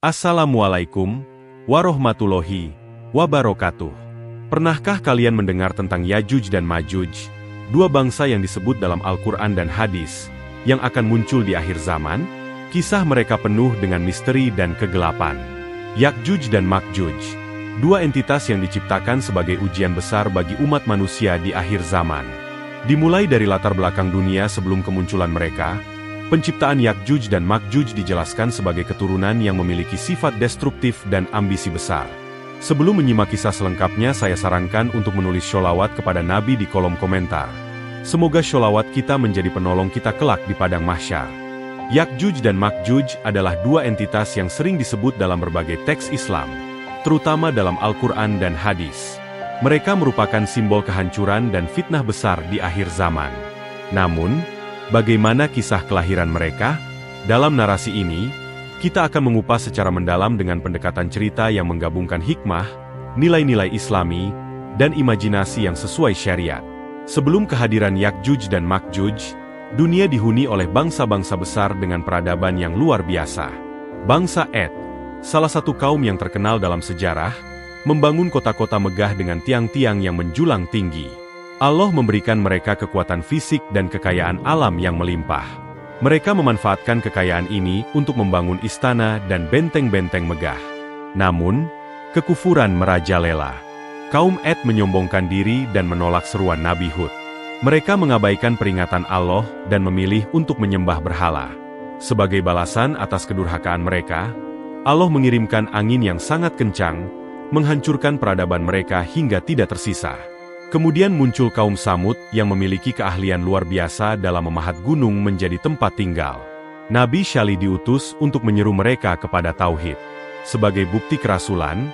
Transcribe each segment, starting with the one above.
Assalamualaikum warahmatullahi wabarakatuh. Pernahkah kalian mendengar tentang Yajuj dan Majuj, dua bangsa yang disebut dalam Al-Quran dan hadis, yang akan muncul di akhir zaman? Kisah mereka penuh dengan misteri dan kegelapan. Yajuj dan Majuj, dua entitas yang diciptakan sebagai ujian besar bagi umat manusia di akhir zaman. Dimulai dari latar belakang dunia sebelum kemunculan mereka, penciptaan Yajuj dan Majuj dijelaskan sebagai keturunan yang memiliki sifat destruktif dan ambisi besar. Sebelum menyimak kisah selengkapnya, saya sarankan untuk menulis sholawat kepada Nabi di kolom komentar. Semoga sholawat kita menjadi penolong kita kelak di padang mahsyar. Yajuj dan Majuj adalah dua entitas yang sering disebut dalam berbagai teks Islam, terutama dalam Al-Quran dan hadis. Mereka merupakan simbol kehancuran dan fitnah besar di akhir zaman. Namun, bagaimana kisah kelahiran mereka? Dalam narasi ini, kita akan mengupas secara mendalam dengan pendekatan cerita yang menggabungkan hikmah, nilai-nilai Islami, dan imajinasi yang sesuai syariat. Sebelum kehadiran Yajuj dan Majuj, dunia dihuni oleh bangsa-bangsa besar dengan peradaban yang luar biasa. Bangsa Ad, salah satu kaum yang terkenal dalam sejarah, membangun kota-kota megah dengan tiang-tiang yang menjulang tinggi. Allah memberikan mereka kekuatan fisik dan kekayaan alam yang melimpah. Mereka memanfaatkan kekayaan ini untuk membangun istana dan benteng-benteng megah. Namun, kekufuran merajalela. Kaum Ad menyombongkan diri dan menolak seruan Nabi Hud. Mereka mengabaikan peringatan Allah dan memilih untuk menyembah berhala. Sebagai balasan atas kedurhakaan mereka, Allah mengirimkan angin yang sangat kencang, menghancurkan peradaban mereka hingga tidak tersisa. Kemudian muncul kaum Samud yang memiliki keahlian luar biasa dalam memahat gunung menjadi tempat tinggal. Nabi Syalih diutus untuk menyeru mereka kepada tauhid. Sebagai bukti kerasulan,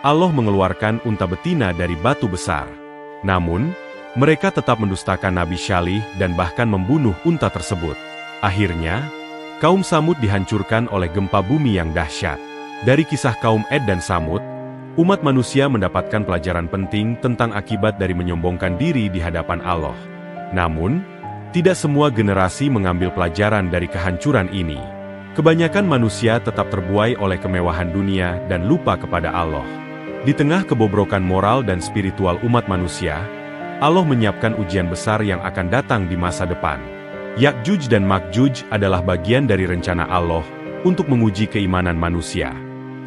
Allah mengeluarkan unta betina dari batu besar. Namun, mereka tetap mendustakan Nabi Syalih dan bahkan membunuh unta tersebut. Akhirnya, kaum Samud dihancurkan oleh gempa bumi yang dahsyat. Dari kisah kaum Ad dan Samud, umat manusia mendapatkan pelajaran penting tentang akibat dari menyombongkan diri di hadapan Allah. Namun, tidak semua generasi mengambil pelajaran dari kehancuran ini. Kebanyakan manusia tetap terbuai oleh kemewahan dunia dan lupa kepada Allah. Di tengah kebobrokan moral dan spiritual umat manusia, Allah menyiapkan ujian besar yang akan datang di masa depan. Yajuj dan Majuj adalah bagian dari rencana Allah untuk menguji keimanan manusia.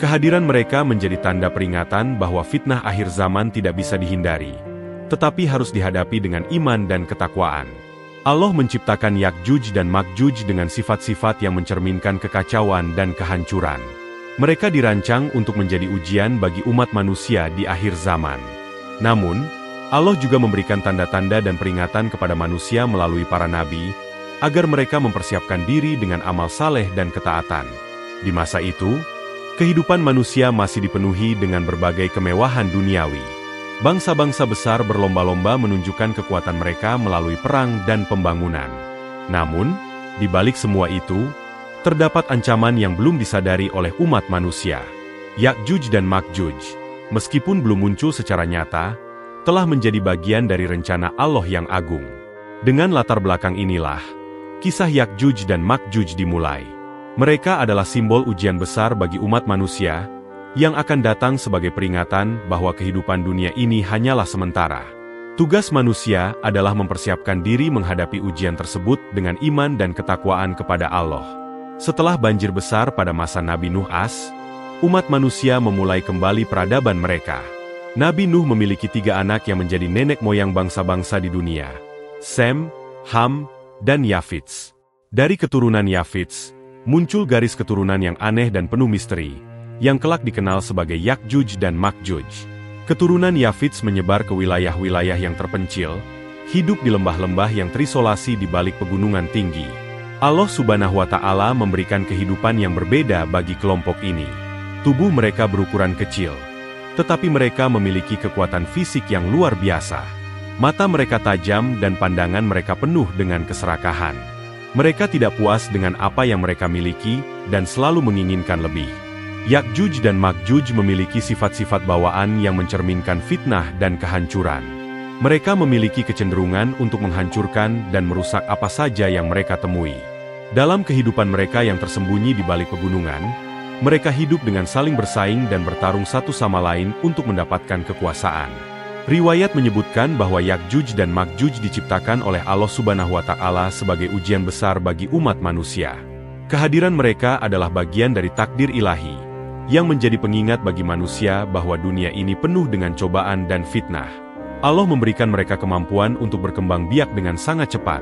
Kehadiran mereka menjadi tanda peringatan bahwa fitnah akhir zaman tidak bisa dihindari, tetapi harus dihadapi dengan iman dan ketakwaan. Allah menciptakan Yajuj dan Majuj dengan sifat-sifat yang mencerminkan kekacauan dan kehancuran. Mereka dirancang untuk menjadi ujian bagi umat manusia di akhir zaman. Namun, Allah juga memberikan tanda-tanda dan peringatan kepada manusia melalui para nabi, agar mereka mempersiapkan diri dengan amal saleh dan ketaatan. Di masa itu, kehidupan manusia masih dipenuhi dengan berbagai kemewahan duniawi. Bangsa-bangsa besar berlomba-lomba menunjukkan kekuatan mereka melalui perang dan pembangunan. Namun, di balik semua itu, terdapat ancaman yang belum disadari oleh umat manusia. Yajuj dan Majuj, meskipun belum muncul secara nyata, telah menjadi bagian dari rencana Allah yang agung. Dengan latar belakang inilah, kisah Yajuj dan Majuj dimulai. Mereka adalah simbol ujian besar bagi umat manusia, yang akan datang sebagai peringatan bahwa kehidupan dunia ini hanyalah sementara. Tugas manusia adalah mempersiapkan diri menghadapi ujian tersebut dengan iman dan ketakwaan kepada Allah. Setelah banjir besar pada masa Nabi Nuh AS, umat manusia memulai kembali peradaban mereka. Nabi Nuh memiliki 3 anak yang menjadi nenek moyang bangsa-bangsa di dunia: Sem, Ham, dan Yafits. Dari keturunan Yafits, muncul garis keturunan yang aneh dan penuh misteri, yang kelak dikenal sebagai Yajuj dan Majuj. Keturunan Yafits menyebar ke wilayah-wilayah yang terpencil, hidup di lembah-lembah yang terisolasi di balik pegunungan tinggi. Allah Subhanahu wa Ta'ala memberikan kehidupan yang berbeda bagi kelompok ini. Tubuh mereka berukuran kecil, tetapi mereka memiliki kekuatan fisik yang luar biasa. Mata mereka tajam dan pandangan mereka penuh dengan keserakahan. Mereka tidak puas dengan apa yang mereka miliki dan selalu menginginkan lebih. Yajuj dan Majuj memiliki sifat-sifat bawaan yang mencerminkan fitnah dan kehancuran. Mereka memiliki kecenderungan untuk menghancurkan dan merusak apa saja yang mereka temui. Dalam kehidupan mereka yang tersembunyi di balik pegunungan, Mereka hidup dengan saling bersaing dan bertarung satu sama lain untuk mendapatkan kekuasaan. Riwayat menyebutkan bahwa Yakjuj dan Makjuj diciptakan oleh Allah Subhanahu wa Ta'ala sebagai ujian besar bagi umat manusia. Kehadiran mereka adalah bagian dari takdir ilahi, yang menjadi pengingat bagi manusia bahwa dunia ini penuh dengan cobaan dan fitnah. Allah memberikan mereka kemampuan untuk berkembang biak dengan sangat cepat,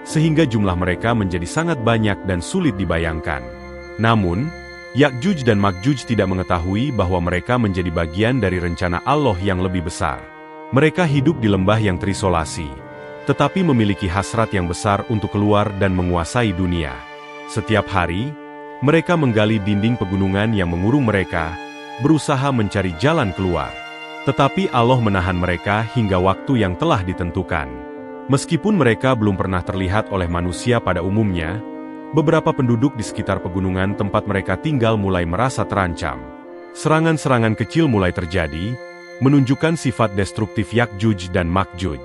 sehingga jumlah mereka menjadi sangat banyak dan sulit dibayangkan. Namun, Yakjuj dan Makjuj tidak mengetahui bahwa mereka menjadi bagian dari rencana Allah yang lebih besar. Mereka hidup di lembah yang terisolasi, tetapi memiliki hasrat yang besar untuk keluar dan menguasai dunia. Setiap hari, mereka menggali dinding pegunungan yang mengurung mereka, berusaha mencari jalan keluar. Tetapi Allah menahan mereka hingga waktu yang telah ditentukan. Meskipun mereka belum pernah terlihat oleh manusia pada umumnya, beberapa penduduk di sekitar pegunungan tempat mereka tinggal mulai merasa terancam. Serangan-serangan kecil mulai terjadi, menunjukkan sifat destruktif Yakjuj dan Makjuj.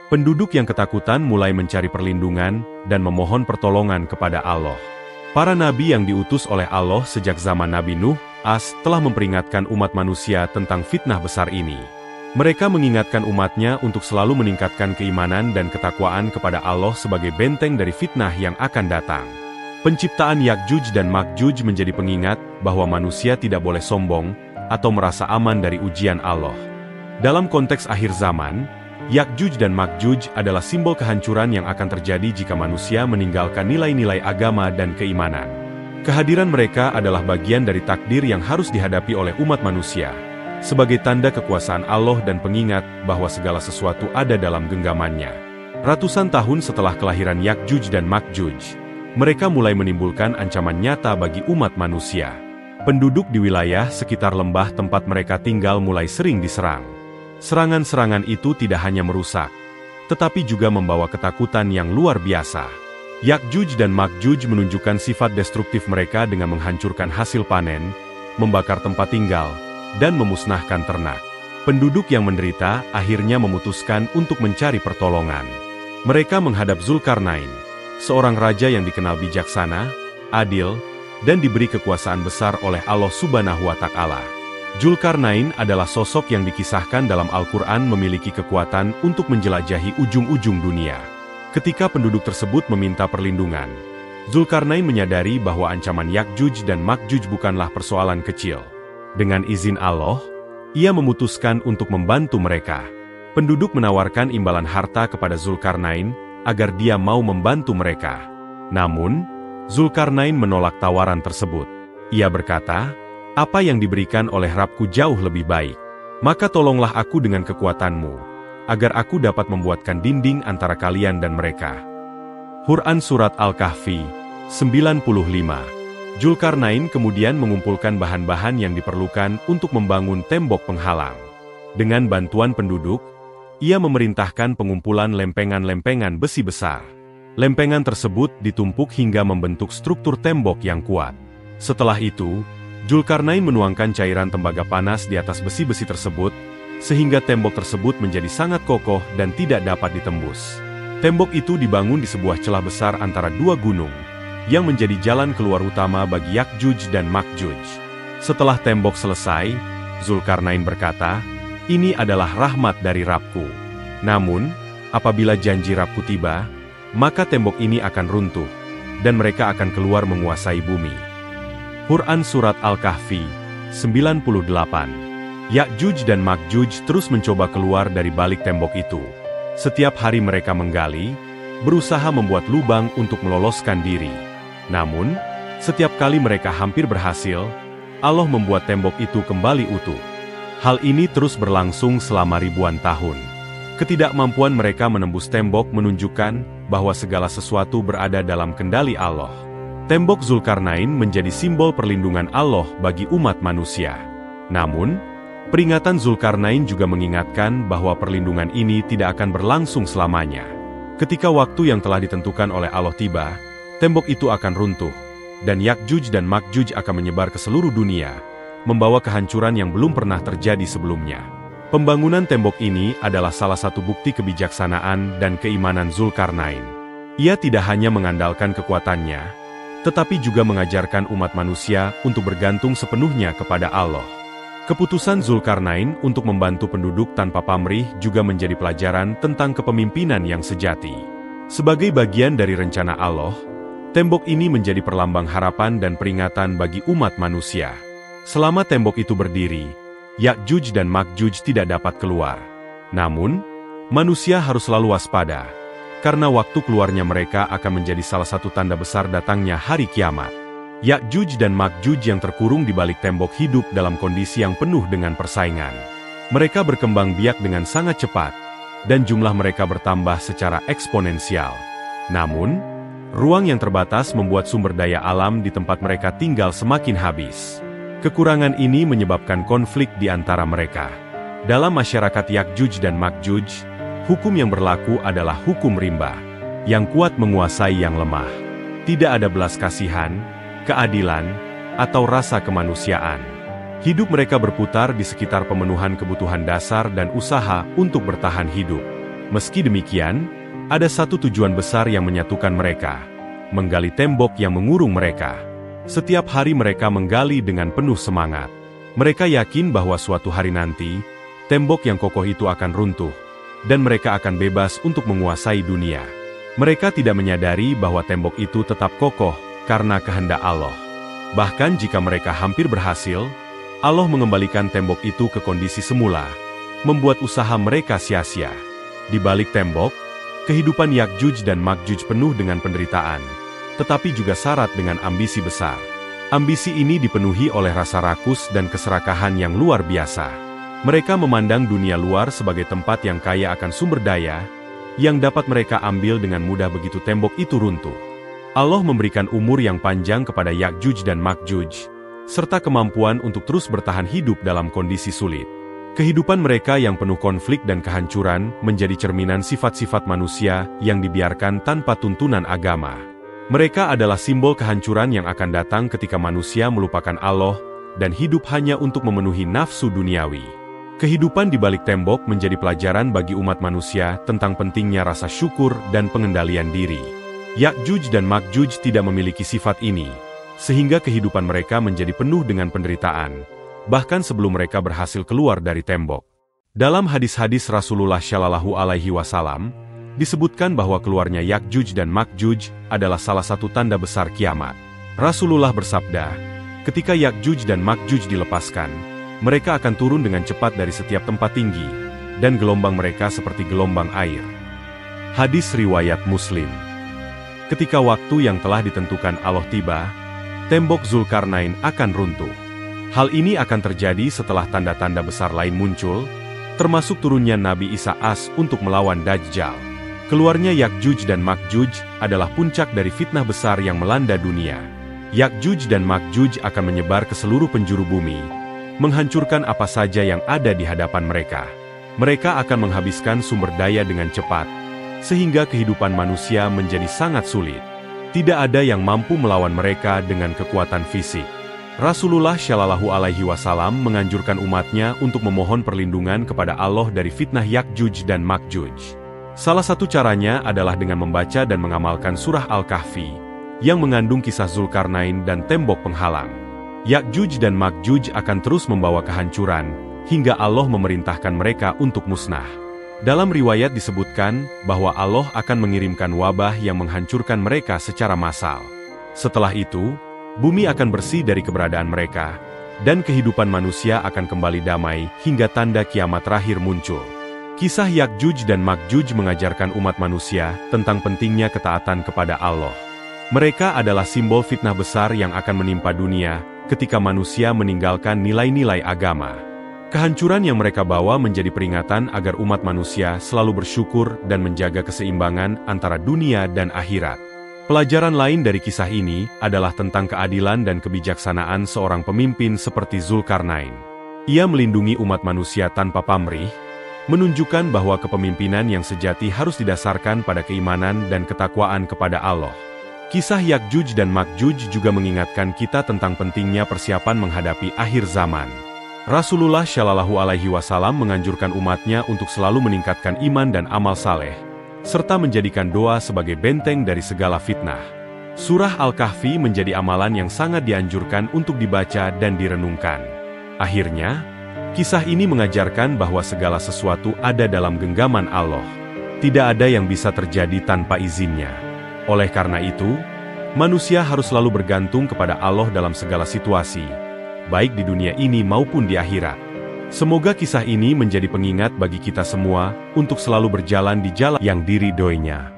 Penduduk yang ketakutan mulai mencari perlindungan dan memohon pertolongan kepada Allah. Para nabi yang diutus oleh Allah sejak zaman Nabi Nuh, As, telah memperingatkan umat manusia tentang fitnah besar ini. Mereka mengingatkan umatnya untuk selalu meningkatkan keimanan dan ketakwaan kepada Allah sebagai benteng dari fitnah yang akan datang. Penciptaan Yakjuj dan Makjuj menjadi pengingat bahwa manusia tidak boleh sombong atau merasa aman dari ujian Allah. Dalam konteks akhir zaman, Yakjuj dan Makjuj adalah simbol kehancuran yang akan terjadi jika manusia meninggalkan nilai-nilai agama dan keimanan. Kehadiran mereka adalah bagian dari takdir yang harus dihadapi oleh umat manusia, sebagai tanda kekuasaan Allah dan pengingat bahwa segala sesuatu ada dalam genggamannya. Ratusan tahun setelah kelahiran Yakjuj dan Makjuj, mereka mulai menimbulkan ancaman nyata bagi umat manusia. Penduduk di wilayah sekitar lembah tempat mereka tinggal mulai sering diserang. Serangan-serangan itu tidak hanya merusak, tetapi juga membawa ketakutan yang luar biasa. Yakjuj dan Makjuj menunjukkan sifat destruktif mereka dengan menghancurkan hasil panen, membakar tempat tinggal, dan memusnahkan ternak. Penduduk yang menderita akhirnya memutuskan untuk mencari pertolongan. Mereka menghadap Zulkarnain, seorang raja yang dikenal bijaksana, adil, dan diberi kekuasaan besar oleh Allah Subhanahu wa Ta'ala. Zulkarnain adalah sosok yang dikisahkan dalam Al-Quran memiliki kekuatan untuk menjelajahi ujung-ujung dunia. Ketika penduduk tersebut meminta perlindungan, Zulkarnain menyadari bahwa ancaman Yakjuj dan Makjuj bukanlah persoalan kecil. Dengan izin Allah, ia memutuskan untuk membantu mereka. Penduduk menawarkan imbalan harta kepada Zulkarnain agar dia mau membantu mereka. Namun, Zulkarnain menolak tawaran tersebut. Ia berkata, "Apa yang diberikan oleh Rabbku jauh lebih baik. Maka tolonglah aku dengan kekuatanmu, agar aku dapat membuatkan dinding antara kalian dan mereka." Quran Surat Al-Kahfi 95. Zulkarnain kemudian mengumpulkan bahan-bahan yang diperlukan untuk membangun tembok penghalang. Dengan bantuan penduduk, ia memerintahkan pengumpulan lempengan-lempengan besi besar. Lempengan tersebut ditumpuk hingga membentuk struktur tembok yang kuat. Setelah itu, Zulkarnain menuangkan cairan tembaga panas di atas besi-besi tersebut, sehingga tembok tersebut menjadi sangat kokoh dan tidak dapat ditembus. Tembok itu dibangun di sebuah celah besar antara dua gunung, yang menjadi jalan keluar utama bagi Yakjuj dan Makjuj. Setelah tembok selesai, Zulkarnain berkata, "Ini adalah rahmat dari Rabbku. Namun, apabila janji Rabbku tiba, maka tembok ini akan runtuh, dan mereka akan keluar menguasai bumi." Quran Surat Al-Kahfi 98. Yakjuj dan Makjuj terus mencoba keluar dari balik tembok itu. Setiap hari mereka menggali, berusaha membuat lubang untuk meloloskan diri. Namun, setiap kali mereka hampir berhasil, Allah membuat tembok itu kembali utuh. Hal ini terus berlangsung selama ribuan tahun. Ketidakmampuan mereka menembus tembok menunjukkan bahwa segala sesuatu berada dalam kendali Allah. Tembok Zulkarnain menjadi simbol perlindungan Allah bagi umat manusia. Namun, peringatan Zulkarnain juga mengingatkan bahwa perlindungan ini tidak akan berlangsung selamanya. Ketika waktu yang telah ditentukan oleh Allah tiba, tembok itu akan runtuh, dan Yakjuj dan Makjuj akan menyebar ke seluruh dunia, membawa kehancuran yang belum pernah terjadi sebelumnya. Pembangunan tembok ini adalah salah satu bukti kebijaksanaan dan keimanan Zulkarnain. Ia tidak hanya mengandalkan kekuatannya, tetapi juga mengajarkan umat manusia untuk bergantung sepenuhnya kepada Allah. Keputusan Zulkarnain untuk membantu penduduk tanpa pamrih juga menjadi pelajaran tentang kepemimpinan yang sejati. Sebagai bagian dari rencana Allah, tembok ini menjadi perlambang harapan dan peringatan bagi umat manusia. Selama tembok itu berdiri, Ya'juj dan Ma'juj tidak dapat keluar. Namun, manusia harus selalu waspada, karena waktu keluarnya mereka akan menjadi salah satu tanda besar datangnya hari kiamat. Ya'juj dan Ma'juj yang terkurung di balik tembok hidup dalam kondisi yang penuh dengan persaingan. Mereka berkembang biak dengan sangat cepat, dan jumlah mereka bertambah secara eksponensial. Namun, ruang yang terbatas membuat sumber daya alam di tempat mereka tinggal semakin habis. Kekurangan ini menyebabkan konflik di antara mereka. Dalam masyarakat Ya'juj dan Ma'juj, hukum yang berlaku adalah hukum rimba. Yang kuat menguasai yang lemah. Tidak ada belas kasihan, keadilan, atau rasa kemanusiaan. Hidup mereka berputar di sekitar pemenuhan kebutuhan dasar dan usaha untuk bertahan hidup. Meski demikian, ada satu tujuan besar yang menyatukan mereka, menggali tembok yang mengurung mereka. Setiap hari mereka menggali dengan penuh semangat. Mereka yakin bahwa suatu hari nanti, tembok yang kokoh itu akan runtuh, dan mereka akan bebas untuk menguasai dunia. Mereka tidak menyadari bahwa tembok itu tetap kokoh, karena kehendak Allah. Bahkan jika mereka hampir berhasil, Allah mengembalikan tembok itu ke kondisi semula, membuat usaha mereka sia-sia. Di balik tembok, kehidupan Ya'juj dan Ma'juj penuh dengan penderitaan, tetapi juga syarat dengan ambisi besar. Ambisi ini dipenuhi oleh rasa rakus dan keserakahan yang luar biasa. Mereka memandang dunia luar sebagai tempat yang kaya akan sumber daya, yang dapat mereka ambil dengan mudah begitu tembok itu runtuh. Allah memberikan umur yang panjang kepada Ya'juj dan Ma'juj, serta kemampuan untuk terus bertahan hidup dalam kondisi sulit. Kehidupan mereka yang penuh konflik dan kehancuran menjadi cerminan sifat-sifat manusia yang dibiarkan tanpa tuntunan agama. Mereka adalah simbol kehancuran yang akan datang ketika manusia melupakan Allah dan hidup hanya untuk memenuhi nafsu duniawi. Kehidupan di balik tembok menjadi pelajaran bagi umat manusia tentang pentingnya rasa syukur dan pengendalian diri. Ya'juj dan Ma'juj tidak memiliki sifat ini, sehingga kehidupan mereka menjadi penuh dengan penderitaan, bahkan sebelum mereka berhasil keluar dari tembok. Dalam hadis-hadis Rasulullah Shallallahu Alaihi Wasallam, disebutkan bahwa keluarnya Ya'juj dan Ma'juj adalah salah satu tanda besar kiamat. Rasulullah bersabda, ketika Ya'juj dan Ma'juj dilepaskan, mereka akan turun dengan cepat dari setiap tempat tinggi, dan gelombang mereka seperti gelombang air. Hadis riwayat Muslim. Ketika waktu yang telah ditentukan Allah tiba, tembok Zulkarnain akan runtuh. Hal ini akan terjadi setelah tanda-tanda besar lain muncul, termasuk turunnya Nabi Isa As untuk melawan Dajjal. Keluarnya Ya'juj dan Ma'juj adalah puncak dari fitnah besar yang melanda dunia. Ya'juj dan Ma'juj akan menyebar ke seluruh penjuru bumi, menghancurkan apa saja yang ada di hadapan mereka. Mereka akan menghabiskan sumber daya dengan cepat, sehingga kehidupan manusia menjadi sangat sulit. Tidak ada yang mampu melawan mereka dengan kekuatan fisik. Rasulullah Shallallahu Alaihi Wasallam menganjurkan umatnya untuk memohon perlindungan kepada Allah dari fitnah Ya'juj dan Ma'juj. Salah satu caranya adalah dengan membaca dan mengamalkan surah Al-Kahfi, yang mengandung kisah Zulkarnain dan tembok penghalang. Ya'juj dan Ma'juj akan terus membawa kehancuran, hingga Allah memerintahkan mereka untuk musnah. Dalam riwayat disebutkan bahwa Allah akan mengirimkan wabah yang menghancurkan mereka secara massal. Setelah itu, bumi akan bersih dari keberadaan mereka, dan kehidupan manusia akan kembali damai hingga tanda kiamat terakhir muncul. Kisah Ya'juj dan Ma'juj mengajarkan umat manusia tentang pentingnya ketaatan kepada Allah. Mereka adalah simbol fitnah besar yang akan menimpa dunia ketika manusia meninggalkan nilai-nilai agama. Kehancuran yang mereka bawa menjadi peringatan agar umat manusia selalu bersyukur dan menjaga keseimbangan antara dunia dan akhirat. Pelajaran lain dari kisah ini adalah tentang keadilan dan kebijaksanaan seorang pemimpin seperti Zulkarnain. Ia melindungi umat manusia tanpa pamrih, menunjukkan bahwa kepemimpinan yang sejati harus didasarkan pada keimanan dan ketakwaan kepada Allah. Kisah Ya'juj dan Ma'juj juga mengingatkan kita tentang pentingnya persiapan menghadapi akhir zaman. Rasulullah Shallallahu Alaihi Wasallam menganjurkan umatnya untuk selalu meningkatkan iman dan amal saleh, serta menjadikan doa sebagai benteng dari segala fitnah. Surah Al-Kahfi menjadi amalan yang sangat dianjurkan untuk dibaca dan direnungkan. Akhirnya, kisah ini mengajarkan bahwa segala sesuatu ada dalam genggaman Allah. Tidak ada yang bisa terjadi tanpa izinnya. Oleh karena itu, manusia harus selalu bergantung kepada Allah dalam segala situasi, baik di dunia ini maupun di akhirat. Semoga kisah ini menjadi pengingat bagi kita semua untuk selalu berjalan di jalan yang diridhoinya.